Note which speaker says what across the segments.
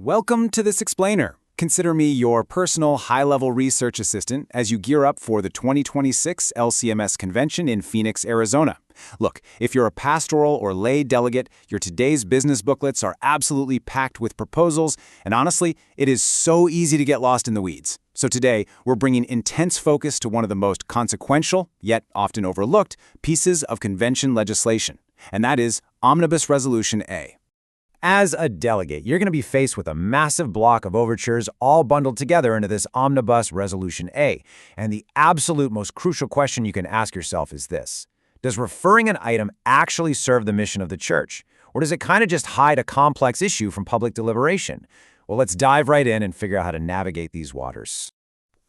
Speaker 1: Welcome to this explainer. Consider me your personal high-level research assistant as you gear up for the 2026 LCMS Convention in Phoenix, Arizona. Look, if you're a pastoral or lay delegate, your today's business booklets are absolutely packed with proposals, and honestly, it is so easy to get lost in the weeds. So today, we're bringing intense focus to one of the most consequential, yet often overlooked, pieces of convention legislation, and that is Omnibus Resolution A.
Speaker 2: As a delegate, you're going to be faced with a massive block of overtures all bundled together into this Omnibus Resolution A. And the absolute most crucial question you can ask yourself is this: does referring an item actually serve the mission of the church? Or does it kind of just hide a complex issue from public deliberation? Well, let's dive right in and figure out how to navigate these waters.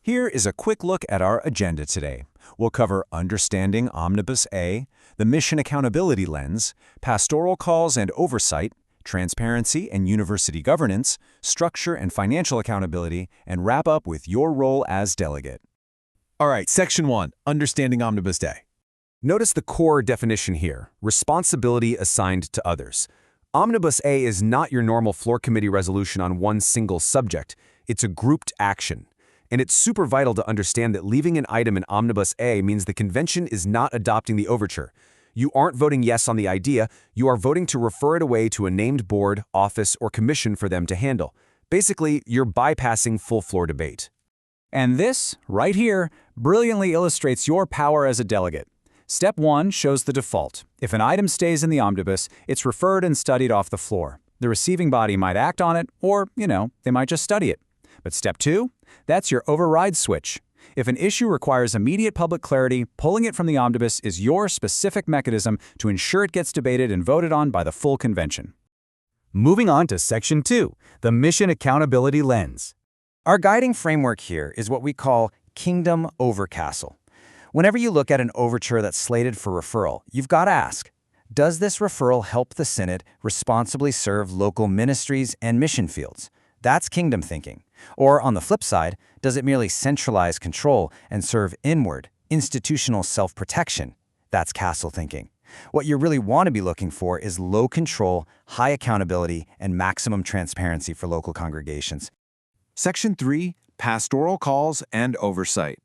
Speaker 3: Here is a quick look at our agenda today. We'll cover understanding Omnibus A, the mission accountability lens, pastoral calls and oversight, transparency and university governance, structure and financial accountability, and wrap up with your role as delegate.
Speaker 4: All right, Section 1, Understanding Omnibus A.
Speaker 3: Notice the core definition here: responsibility assigned to others. Omnibus A is not your normal floor committee resolution on one single subject. It's a grouped action. And it's super vital to understand that leaving an item in Omnibus A means the convention is not adopting the overture. You aren't voting yes on the idea, you are voting to refer it away to a named board, office, or commission for them to handle. Basically, you're bypassing full floor debate.
Speaker 1: And this, right here, brilliantly illustrates your power as a delegate. Step 1 shows the default. If an item stays in the omnibus, it's referred and studied off the floor. The receiving body might act on it, or, they might just study it. But step 2, that's your override switch. If an issue requires immediate public clarity, pulling it from the omnibus is your specific mechanism to ensure it gets debated and voted on by the full convention.
Speaker 2: Moving on to Section 2, the mission accountability lens. Our guiding framework here is what we call kingdom over castle. Whenever you look at an overture that's slated for referral, you've got to ask, does this referral help the Synod responsibly serve local ministries and mission fields? That's kingdom thinking. Or on the flip side, does it merely centralize control and serve inward, institutional self-protection? That's castle thinking. What you really want to be looking for is low control, high accountability, and maximum transparency for local congregations.
Speaker 4: Section 3, Pastoral Calls and Oversight.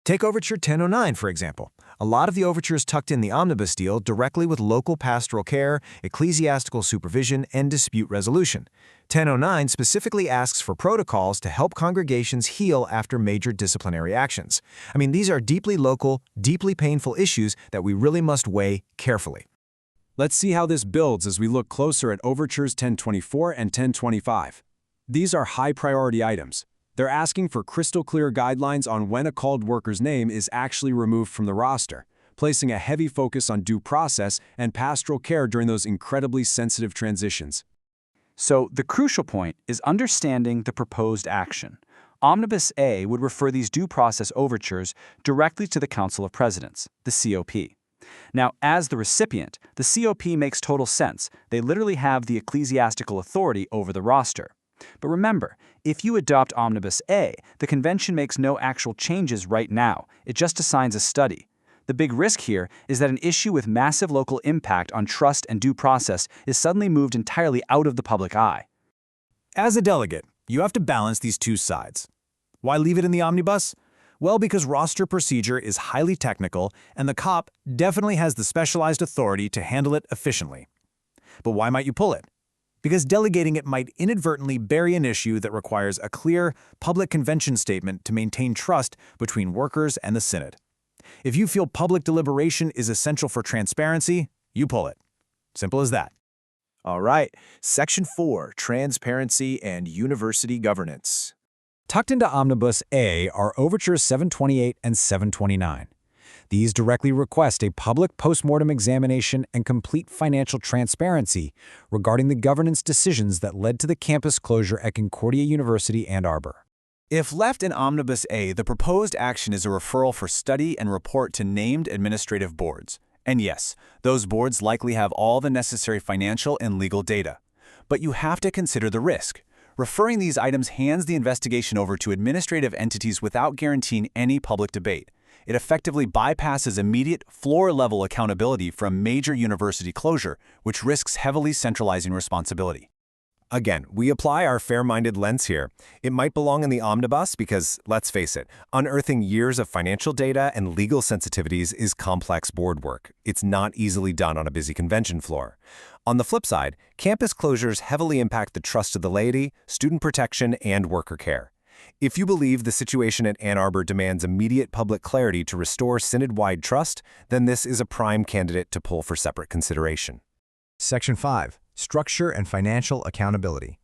Speaker 4: Take Overture 1009, for example. A lot of the overtures tucked in the omnibus deal directly with local pastoral care, ecclesiastical supervision, and dispute resolution. 1009 specifically asks for protocols to help congregations heal after major disciplinary actions. These are deeply local, deeply painful issues that we really must weigh carefully.
Speaker 1: Let's see how this builds as we look closer at Overtures 1024 and 1025. These are high-priority items. They're asking for crystal-clear guidelines on when a called worker's name is actually removed from the roster, placing a heavy focus on due process and pastoral care during those incredibly sensitive transitions. So the crucial point is understanding the proposed action. Omnibus A would refer these due process overtures directly to the Council of Presidents, the COP. Now, as the recipient, the COP makes total sense. They literally have the ecclesiastical authority over the roster. But remember, if you adopt Omnibus A, the convention makes no actual changes right now. It just assigns a study. The big risk here is that an issue with massive local impact on trust and due process is suddenly moved entirely out of the public eye.
Speaker 4: As a delegate, you have to balance these two sides. Why leave it in the omnibus? Well, because roster procedure is highly technical, and the COP definitely has the specialized authority to handle it efficiently. But why might you pull it? Because delegating it might inadvertently bury an issue that requires a clear public convention statement to maintain trust between workers and the Synod. If you feel public deliberation is essential for transparency, you pull it. Simple as that. All right, Section 4, Transparency and University Governance.
Speaker 3: Tucked into Omnibus A are Overtures 728 and 729. These directly request a public postmortem examination and complete financial transparency regarding the governance decisions that led to the campus closure at Concordia University, Ann Arbor.
Speaker 1: If left in Omnibus A, the proposed action is a referral for study and report to named administrative boards. And yes, those boards likely have all the necessary financial and legal data. But you have to consider the risk. Referring these items hands the investigation over to administrative entities without guaranteeing any public debate. It effectively bypasses immediate floor-level accountability from major university closure, which risks heavily centralizing responsibility.
Speaker 3: Again, we apply our fair-minded lens here. It might belong in the omnibus because, let's face it, unearthing years of financial data and legal sensitivities is complex board work. It's not easily done on a busy convention floor. On the flip side, campus closures heavily impact the trust of the laity, student protection, and worker care. If you believe the situation at Ann Arbor demands immediate public clarity to restore synod-wide trust, then this is a prime candidate to pull for separate consideration.
Speaker 5: Section 5. Structure and Financial Accountability.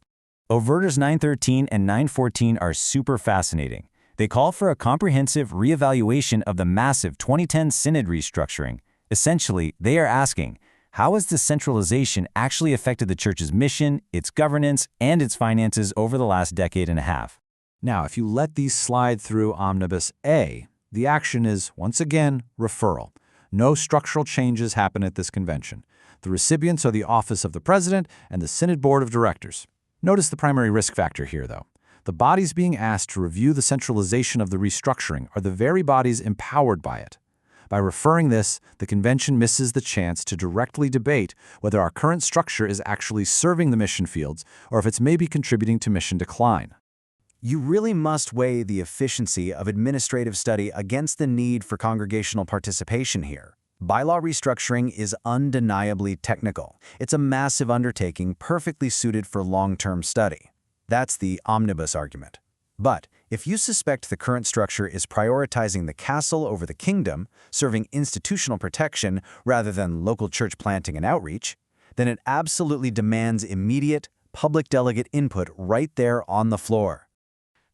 Speaker 2: Overtures 913 and 914 are super fascinating. They call for a comprehensive reevaluation of the massive 2010 Synod restructuring. Essentially, they are asking, how has this centralization actually affected the Church's mission, its governance, and its finances over the last decade and a half?
Speaker 4: Now, if you let these slide through Omnibus A, the action is, once again, referral. No structural changes happen at this convention. The recipients are the Office of the President and the Synod Board of Directors. Notice the primary risk factor here, though. The bodies being asked to review the centralization of the restructuring are the very bodies empowered by it. By referring this, the convention misses the chance to directly debate whether our current structure is actually serving the mission fields or if it's maybe contributing to mission decline.
Speaker 2: You really must weigh the efficiency of administrative study against the need for congregational participation here. Bylaw restructuring is undeniably technical. It's a massive undertaking perfectly suited for long-term study. That's the omnibus argument. But if you suspect the current structure is prioritizing the castle over the kingdom, serving institutional protection rather than local church planting and outreach, then it absolutely demands immediate public delegate input right there on the floor.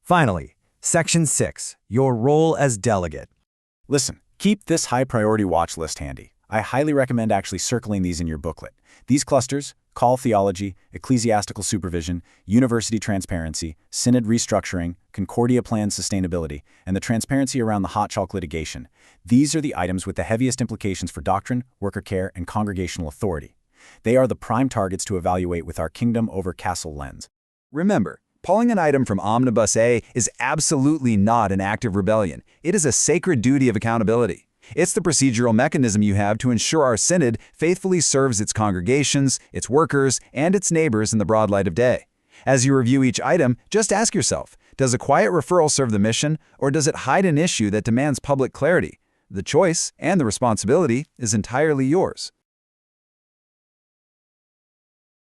Speaker 5: Finally, Section 6. Your role as delegate.
Speaker 4: Listen, keep this high-priority watch list handy. I highly recommend actually circling these in your booklet. These clusters, call theology, ecclesiastical supervision, university transparency, synod restructuring, Concordia plan sustainability, and the transparency around the hot chalk litigation. These are the items with the heaviest implications for doctrine, worker care, and congregational authority. They are the prime targets to evaluate with our kingdom over castle lens.
Speaker 3: Remember, pulling an item from Omnibus A is absolutely not an act of rebellion. It is a sacred duty of accountability. It's the procedural mechanism you have to ensure our synod faithfully serves its congregations, its workers, and its neighbors in the broad light of day. As you review each item, just ask yourself, does a quiet referral serve the mission, or does it hide an issue that demands public clarity? The choice, and the responsibility, is entirely yours.